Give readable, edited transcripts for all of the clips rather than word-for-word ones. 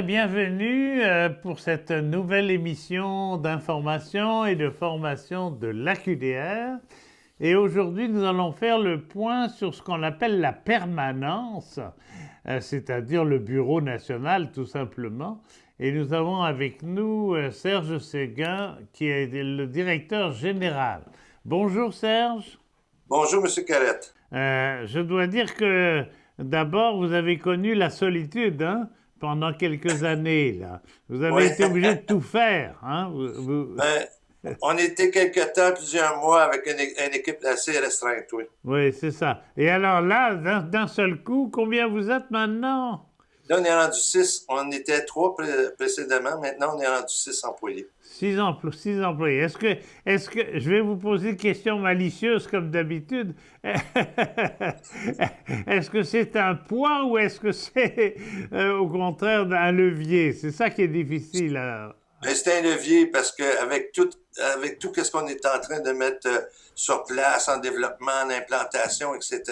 bienvenue pour cette nouvelle émission d'information et de formation de l'AQDR. Et aujourd'hui, nous allons faire le point sur ce qu'on appelle la permanence, c'est-à-dire le Bureau national tout simplement. Et nous avons avec nous Serge Séguin, qui est le directeur général. Bonjour Serge. Bonjour, M. Carrette. Je dois dire que d'abord, vous avez connu la solitude, hein, pendant quelques années, là. Vous avez Oui. été obligé de tout faire, hein. On était quelque temps, plusieurs mois, avec une équipe assez restreinte, oui. Oui, c'est ça. Et alors là, d'un seul coup, combien vous êtes maintenant? Là, on est rendu 6. On était 3 précédemment. Maintenant, on est rendu 6 employés. Six employés. Est-ce que, je vais vous poser une question malicieuse comme d'habitude. Est-ce que c'est un poids ou est-ce que c'est au contraire un levier? C'est ça qui est difficile. Mais c'est un levier parce qu'avec tout ce qu'on est en train de mettre sur place, en développement, en implantation, etc.,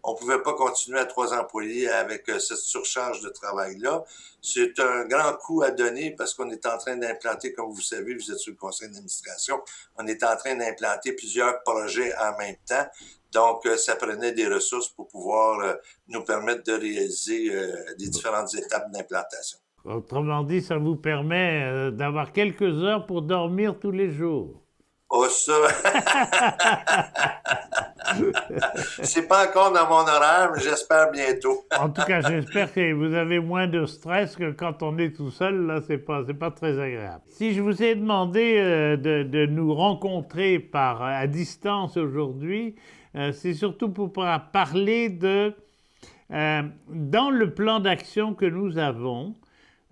on pouvait pas continuer à 3 employés avec cette surcharge de travail-là. C'est un grand coup à donner parce qu'on est en train d'implanter, comme vous savez, vous êtes sur le conseil d'administration, on est en train d'implanter plusieurs projets en même temps. Donc, ça prenait des ressources pour pouvoir nous permettre de réaliser les différentes étapes d'implantation. Autrement dit, ça vous permet d'avoir quelques heures pour dormir tous les jours. Oh, ça! C'est pas encore dans mon horaire, mais j'espère bientôt. En tout cas, j'espère que vous avez moins de stress que quand on est tout seul. Là, c'est pas très agréable. Si je vous ai demandé de nous rencontrer à distance aujourd'hui, c'est surtout pour parler dans le plan d'action que nous avons.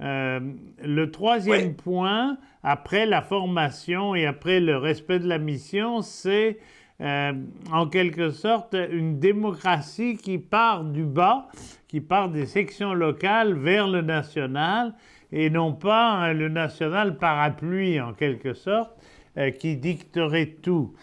Le troisième point, après la formation et après le respect de la mission, c'est en quelque sorte une démocratie qui part du bas, qui part des sections locales vers le national, et non pas le national parapluie en quelque sorte, qui dicterait tout.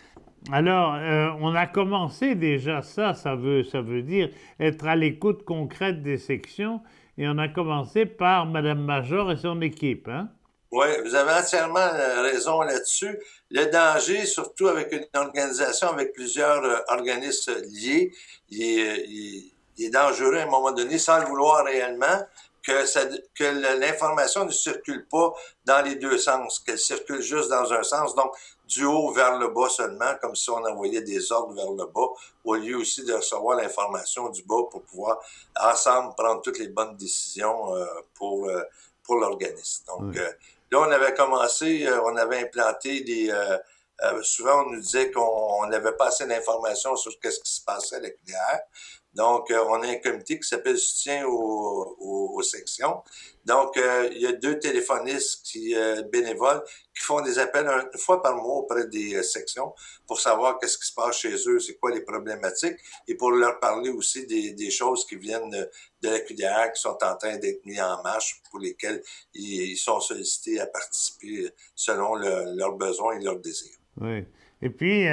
Alors, on a commencé déjà ça veut dire être à l'écoute concrète des sections, et on a commencé par Mme Major et son équipe, hein? Oui, vous avez entièrement raison là-dessus. Le danger, surtout avec une organisation avec plusieurs organismes liés, il est dangereux à un moment donné, sans le vouloir réellement, que l'information ne circule pas dans les deux sens, qu'elle circule juste dans un sens, donc du haut vers le bas seulement, comme si on envoyait des ordres vers le bas, au lieu aussi de recevoir l'information du bas pour pouvoir ensemble prendre toutes les bonnes décisions pour l'organisme. Donc, là, on avait commencé, on avait implanté souvent, on nous disait qu'on n'avait pas assez d'informations sur ce qui se passait à l'AQDR. Donc, on a un comité qui s'appelle Soutien aux sections. Donc, il y a 2 téléphonistes bénévoles qui font des appels une fois par mois auprès des sections pour savoir qu'est-ce qui se passe chez eux, c'est quoi les problématiques, et pour leur parler aussi des choses qui viennent de l'AQDR, qui sont en train d'être mis en marche, pour lesquelles ils sont sollicités à participer selon leurs besoins et leurs désirs. Oui. Et puis,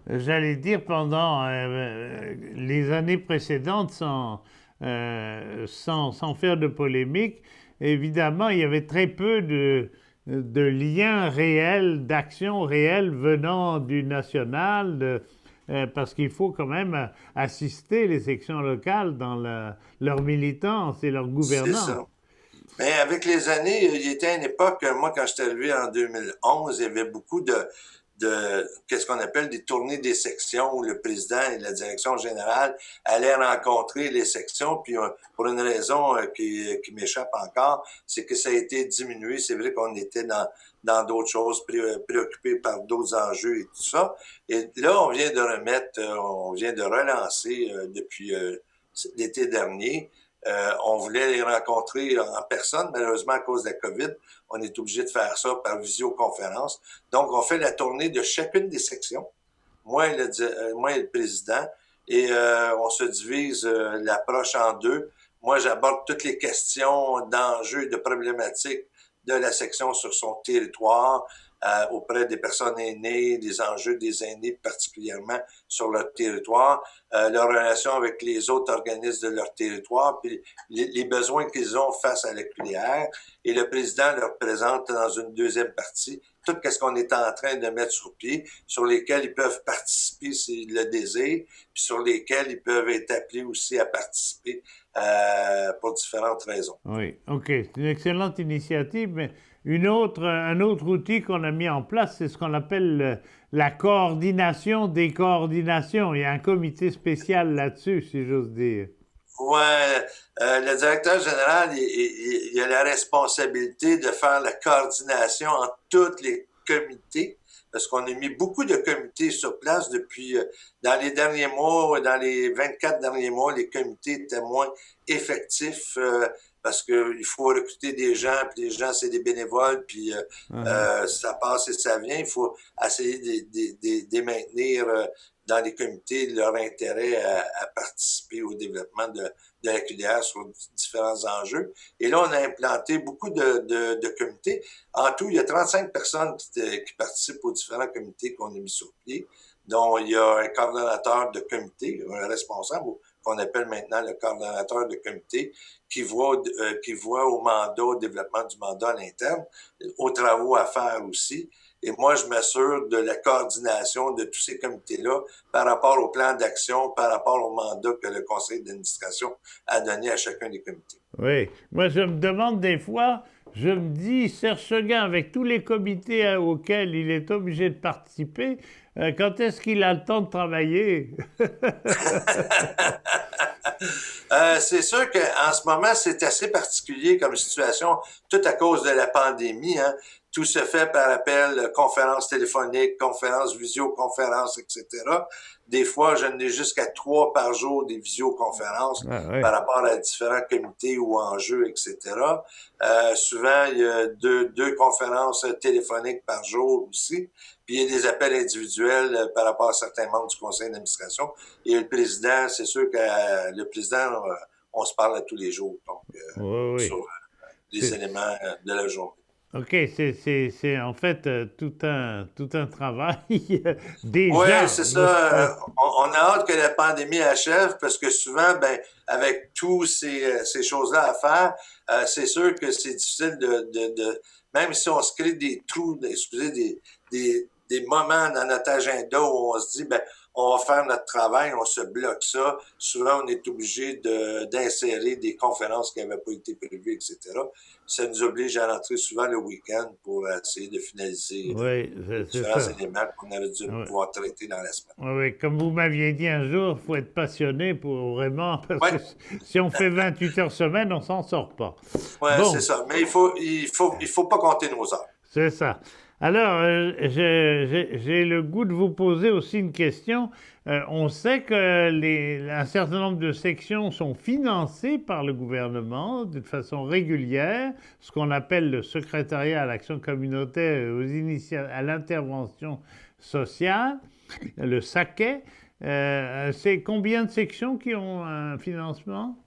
j'allais dire, pendant les années précédentes, sans faire de polémique, évidemment, il y avait très peu de liens réels, d'actions réelles venant du national, parce qu'il faut quand même assister les sections locales dans leur militance et leur gouvernance. C'est ça. Mais avec les années, il était à une époque, moi, quand je suis arrivé en 2011, il y avait beaucoup de qu'est-ce qu'on appelle des tournées des sections où le président et la direction générale allaient rencontrer les sections, puis pour une raison qui m'échappe encore, c'est que ça a été diminué. C'est vrai qu'on était dans d'autres choses, préoccupés par d'autres enjeux et tout ça. Et là, on vient de relancer depuis l'été dernier. On voulait les rencontrer en personne. Malheureusement, à cause de la COVID, on est obligé de faire ça par visioconférence. Donc, on fait la tournée de chacune des sections, moi et le président, et on se divise l'approche en 2. Moi, j'aborde toutes les questions d'enjeux, de problématiques de la section sur son territoire. auprès des personnes aînées, des enjeux des aînés particulièrement sur leur territoire, leur relation avec les autres organismes de leur territoire, puis les besoins qu'ils ont face à la QDR. Et le président leur présente dans une deuxième partie tout ce qu'on est en train de mettre sur pied, sur lesquels ils peuvent participer s'ils le désirent, puis sur lesquels ils peuvent être appelés aussi à participer pour différentes raisons. Oui, OK. C'est une excellente initiative, mais un autre outil qu'on a mis en place, c'est ce qu'on appelle la coordination des coordinations. Il y a un comité spécial là-dessus, si j'ose dire. Ouais, le directeur général, il a la responsabilité de faire la coordination entre tous les comités, parce qu'on a mis beaucoup de comités sur place depuis, dans les derniers mois, dans les 24 derniers mois, les comités étaient moins effectifs, parce que il faut recruter des gens, puis les gens, c'est des bénévoles, puis ça passe et ça vient. Il faut essayer de maintenir dans les comités leur intérêt à participer au développement de la QDR sur différents enjeux. Et là, on a implanté beaucoup de comités. En tout, il y a 35 personnes qui participent aux différents comités qu'on a mis sur pied, dont il y a un coordonnateur de comité, un responsable, qu'on appelle maintenant le coordonnateur de comité, qui voit au mandat, au développement du mandat à l'interne, aux travaux à faire aussi. Et moi, je m'assure de la coordination de tous ces comités-là par rapport au plan d'action, par rapport au mandat que le conseil d'administration a donné à chacun des comités. Oui. Moi, je me demande des fois, je me dis, Serge Seguin, avec tous les comités auxquels il est obligé de participer, quand est-ce qu'il a le temps de travailler? C'est sûr qu'en ce moment, c'est assez particulier comme situation, tout à cause de la pandémie. Hein. Tout se fait par appel, conférence téléphonique, conférence, visioconférence, etc. Des fois, je n'ai jusqu'à 3 par jour des visioconférences par rapport à différents comités ou enjeux, etc. Souvent, il y a deux conférences téléphoniques par jour aussi. Puis il y a des appels individuels par rapport à certains membres du conseil d'administration. Et le président, c'est sûr que le président, on se parle à tous les jours, donc sur les éléments de la journée. OK, c'est en fait tout un travail déjà. Oui, c'est ça. On a hâte que la pandémie achève parce que souvent, ben, avec tous ces choses-là à faire, c'est sûr que c'est difficile même si on se crée des trous, des moments dans notre agenda où on se dit, ben, on va faire notre travail, on se bloque ça. Souvent, on est obligé d'insérer des conférences qui n'avaient pas été prévues, etc. Ça nous oblige à rentrer souvent le week-end pour essayer de finaliser différents éléments qu'on aurait dû pouvoir traiter dans la semaine. Oui, comme vous m'aviez dit un jour, il faut être passionné pour vraiment, parce que si on fait 28 heures semaine, on s'en sort pas. Oui, c'est ça. Mais il faut pas compter nos heures. C'est ça. Alors, j'ai le goût de vous poser aussi une question. On sait que un certain nombre de sections sont financées par le gouvernement de façon régulière, ce qu'on appelle le secrétariat à l'action communautaire et à l'intervention sociale, le SACEI. C'est combien de sections qui ont un financement?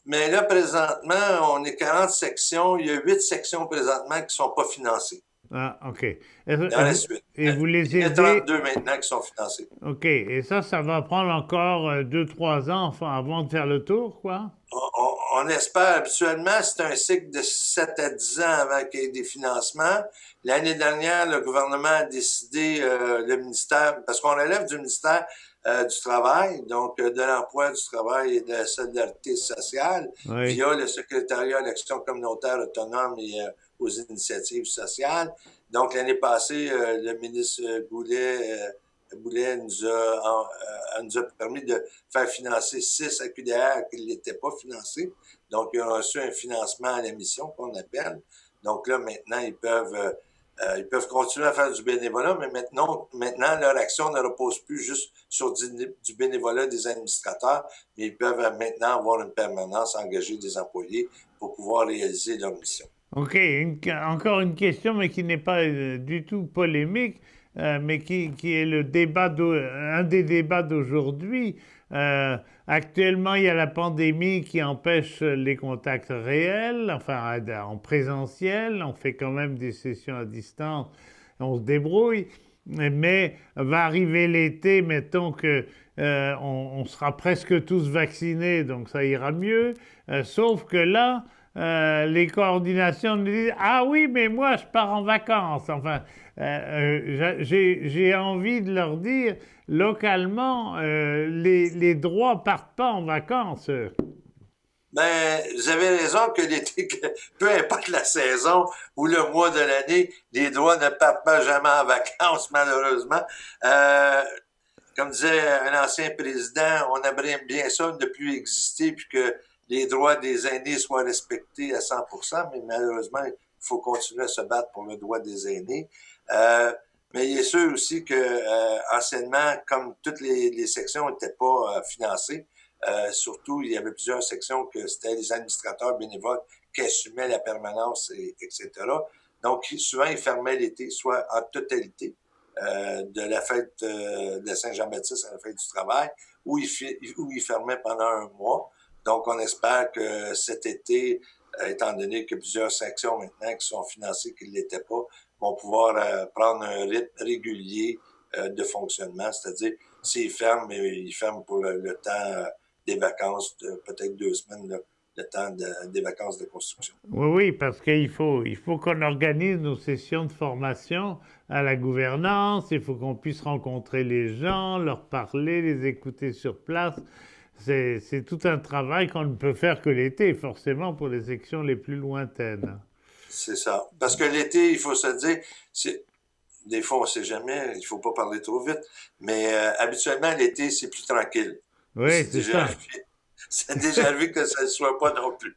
Mais là, présentement, on est 40 sections. Il y a 8 sections présentement qui ne sont pas financées. Ah, OK. Dans la suite. Et vous les aidez... Il y a 32 maintenant qui sont financés. OK. Et ça va prendre encore 2-3 ans avant de faire le tour, quoi? On espère. Habituellement, c'est un cycle de 7 à 10 ans avant qu'il y ait des financements. L'année dernière, le gouvernement a décidé, le ministère, parce qu'on relève du ministère du Travail, donc de l'Emploi, du Travail et de la Solidarité sociale, via le secrétariat à l'action communautaire autonome et aux initiatives sociales. Donc, l'année passée, le ministre Boulet nous a permis de faire financer 6 AQDR qui n'étaient pas financés. Donc, ils ont reçu un financement à la mission qu'on appelle. Donc là, maintenant, ils peuvent continuer à faire du bénévolat, mais maintenant, leur action ne repose plus juste sur du bénévolat des administrateurs, mais ils peuvent maintenant avoir une permanence, engager des employés pour pouvoir réaliser leur mission. OK. Encore une question, mais qui n'est pas du tout polémique, mais qui est un des débats d'aujourd'hui. Actuellement, il y a la pandémie qui empêche les contacts réels, enfin en présentiel. On fait quand même des sessions à distance. on se débrouille. Mais va arriver l'été, mettons que on sera presque tous vaccinés, donc ça ira mieux. Sauf que là, les coordinations nous disent ah oui, mais moi je pars en vacances. Enfin, j'ai envie de leur dire localement, les droits partent pas en vacances. Ben, vous avez raison que l'été, peu importe la saison ou le mois de l'année, les droits ne partent pas jamais en vacances, malheureusement. Comme disait un ancien président, on aimerait bien ça ne plus exister puis que les droits des aînés soient respectés à 100%, mais malheureusement, il faut continuer à se battre pour le droit des aînés. Mais il est sûr aussi que anciennement, comme toutes les sections n'étaient pas financées, surtout, il y avait plusieurs sections que c'était les administrateurs bénévoles qui assumaient la permanence, etc. Donc, souvent, ils fermaient l'été, soit en totalité, de la fête de Saint-Jean-Baptiste à la fête du travail, où ils fermaient pendant un mois. Donc, on espère que cet été, étant donné que plusieurs sections maintenant qui sont financées, qui ne l'étaient pas, vont pouvoir prendre un rythme régulier de fonctionnement, c'est-à-dire s'ils ferment, ils ferment pour le temps des vacances, de peut-être 2 semaines, là, le temps des vacances de construction. Oui, oui, parce qu'il faut qu'on organise nos sessions de formation à la gouvernance, il faut qu'on puisse rencontrer les gens, leur parler, les écouter sur place. C'est tout un travail qu'on ne peut faire que l'été, forcément, pour les sections les plus lointaines. C'est ça. Parce que l'été, il faut se dire, des fois, on ne sait jamais, il ne faut pas parler trop vite, mais habituellement, l'été, c'est plus tranquille. Oui, c'est ça. C'est déjà vu que ça ne soit pas non plus.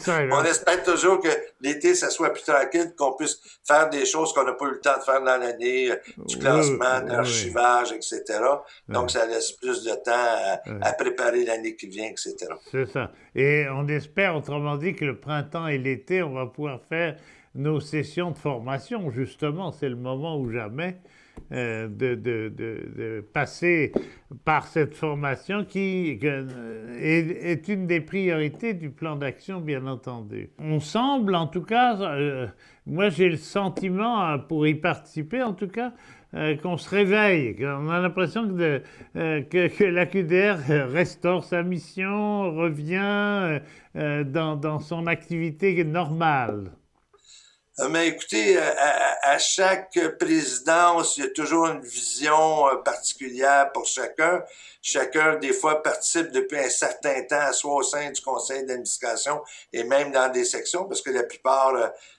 Ça, on espère toujours que l'été, ça soit plus tranquille, qu'on puisse faire des choses qu'on n'a pas eu le temps de faire dans l'année, du classement, de l'archivage, etc. Donc, ça laisse plus de temps à préparer l'année qui vient, etc. C'est ça. Et on espère, autrement dit, que le printemps et l'été, on va pouvoir faire nos sessions de formation. Justement, c'est le moment ou jamais de passer par cette formation qui est une des priorités du plan d'action, bien entendu. On semble, en tout cas, moi j'ai le sentiment, pour y participer en tout cas, qu'on se réveille, qu'on a l'impression que la QDR restaure sa mission, revient dans son activité normale. Mais écoutez, à chaque présidence, il y a toujours une vision particulière pour chacun. Chacun, des fois, participe depuis un certain temps, soit au sein du conseil d'administration et même dans des sections, parce que la plupart,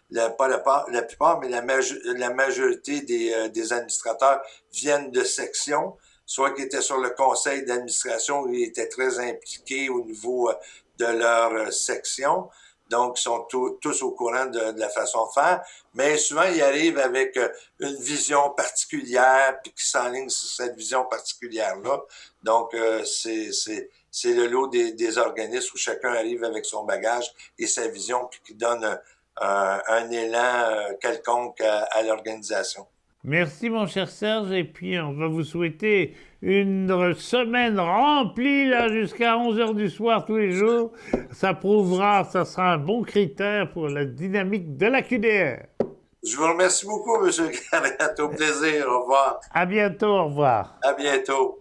la plupart, mais la majorité des administrateurs viennent de sections, soit qui étaient sur le conseil d'administration, où ils étaient très impliqués au niveau de leur section. Donc, ils sont tous au courant de la façon de faire. Mais souvent, ils arrivent avec une vision particulière, puis qui s'enlignent sur cette vision particulière-là. Donc, c'est le lot des organismes où chacun arrive avec son bagage et sa vision, puis qui donne un élan quelconque à l'organisation. Merci, mon cher Serge. Et puis, on va vous souhaiter une semaine remplie là jusqu'à 11h du soir tous les jours. Ça prouvera, ça sera un bon critère pour la dynamique de la QDR. Je vous remercie beaucoup, M. Garrett. Au plaisir. Au revoir. À bientôt. Au revoir. À bientôt.